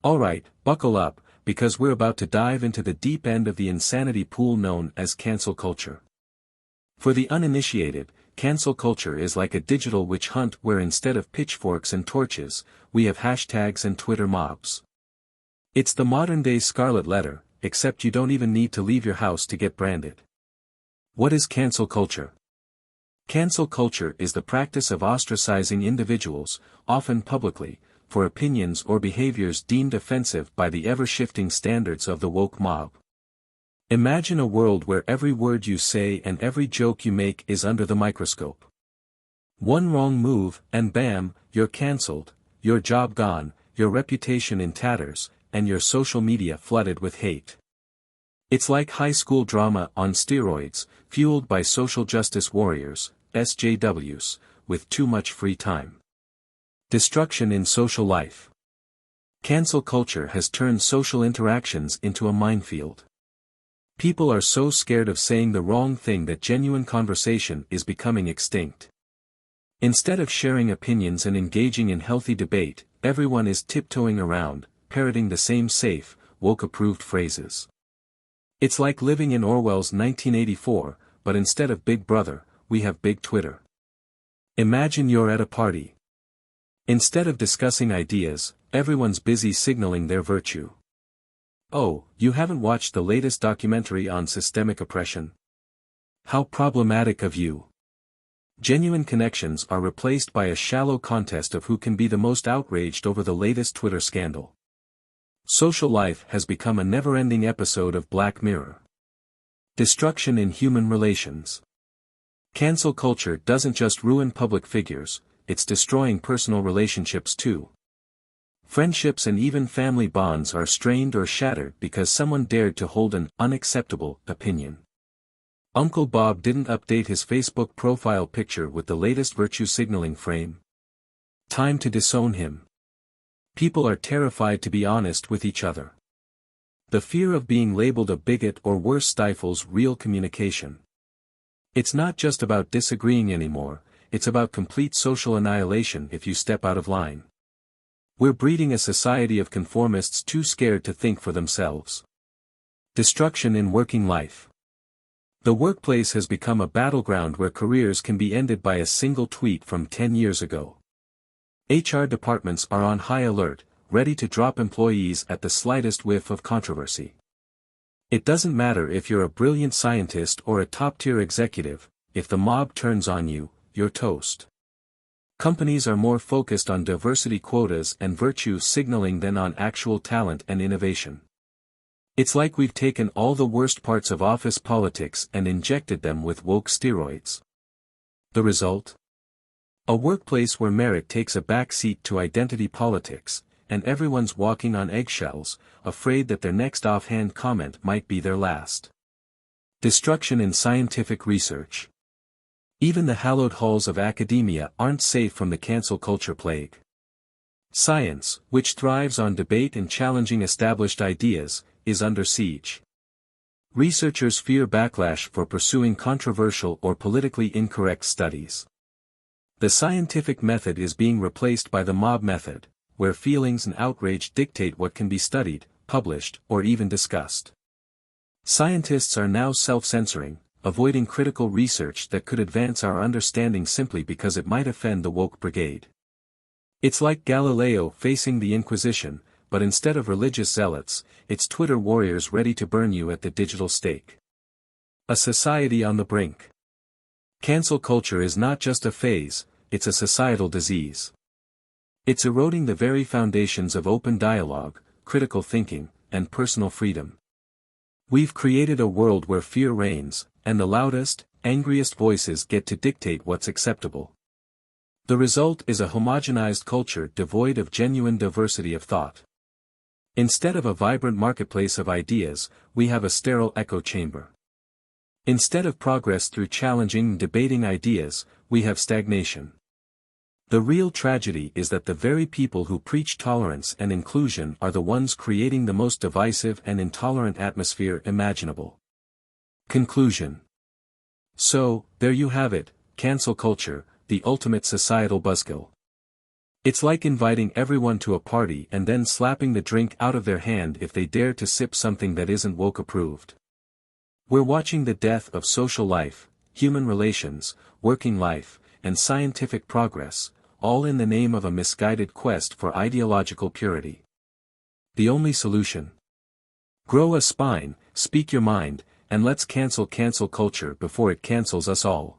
Alright, buckle up, because we're about to dive into the deep end of the insanity pool known as cancel culture. For the uninitiated, cancel culture is like a digital witch hunt where instead of pitchforks and torches, we have hashtags and Twitter mobs. It's the modern-day scarlet letter, except you don't even need to leave your house to get branded. What is cancel culture? Cancel culture is the practice of ostracizing individuals, often publicly, for opinions or behaviors deemed offensive by the ever-shifting standards of the woke mob. Imagine a world where every word you say and every joke you make is under the microscope. One wrong move, and bam, you're cancelled, your job gone, your reputation in tatters, and your social media flooded with hate. It's like high school drama on steroids, fueled by social justice warriors, SJWs, with too much free time. Destruction in social life. Cancel culture has turned social interactions into a minefield. People are so scared of saying the wrong thing that genuine conversation is becoming extinct. Instead of sharing opinions and engaging in healthy debate, everyone is tiptoeing around, parroting the same safe, woke-approved phrases. It's like living in Orwell's 1984, but instead of Big Brother, we have Big Twitter. Imagine you're at a party. Instead of discussing ideas, everyone's busy signaling their virtue. Oh, you haven't watched the latest documentary on systemic oppression? How problematic of you. Genuine connections are replaced by a shallow contest of who can be the most outraged over the latest Twitter scandal. Social life has become a never-ending episode of Black Mirror. Destruction in human relations. Cancel culture doesn't just ruin public figures, it's destroying personal relationships too. Friendships and even family bonds are strained or shattered because someone dared to hold an unacceptable opinion. Uncle Bob didn't update his Facebook profile picture with the latest virtue signaling frame. Time to disown him. People are terrified to be honest with each other. The fear of being labeled a bigot or worse stifles real communication. It's not just about disagreeing anymore, it's about complete social annihilation if you step out of line. We're breeding a society of conformists too scared to think for themselves. Destruction in working life. The workplace has become a battleground where careers can be ended by a single tweet from 10 years ago. HR departments are on high alert, ready to drop employees at the slightest whiff of controversy. It doesn't matter if you're a brilliant scientist or a top-tier executive, if the mob turns on you, you're toast. Companies are more focused on diversity quotas and virtue signaling than on actual talent and innovation. It's like we've taken all the worst parts of office politics and injected them with woke steroids. The result? A workplace where merit takes a back seat to identity politics, and everyone's walking on eggshells, afraid that their next offhand comment might be their last. Destruction in scientific research. Even the hallowed halls of academia aren't safe from the cancel culture plague. Science, which thrives on debate and challenging established ideas, is under siege. Researchers fear backlash for pursuing controversial or politically incorrect studies. The scientific method is being replaced by the mob method, where feelings and outrage dictate what can be studied, published, or even discussed. Scientists are now self-censoring, avoiding critical research that could advance our understanding simply because it might offend the woke brigade. It's like Galileo facing the Inquisition, but instead of religious zealots, it's Twitter warriors ready to burn you at the digital stake. A society on the brink. Cancel culture is not just a phase, it's a societal disease. It's eroding the very foundations of open dialogue, critical thinking, and personal freedom. We've created a world where fear reigns, and the loudest, angriest voices get to dictate what's acceptable. The result is a homogenized culture devoid of genuine diversity of thought. Instead of a vibrant marketplace of ideas, we have a sterile echo chamber. Instead of progress through challenging and debating ideas, we have stagnation. The real tragedy is that the very people who preach tolerance and inclusion are the ones creating the most divisive and intolerant atmosphere imaginable. Conclusion. So, there you have it, cancel culture, the ultimate societal buzzkill. It's like inviting everyone to a party and then slapping the drink out of their hand if they dare to sip something that isn't woke approved. We're watching the death of social life, human relations, working life, and scientific progress, all in the name of a misguided quest for ideological purity. The only solution: grow a spine, speak your mind, and let's cancel culture before it cancels us all.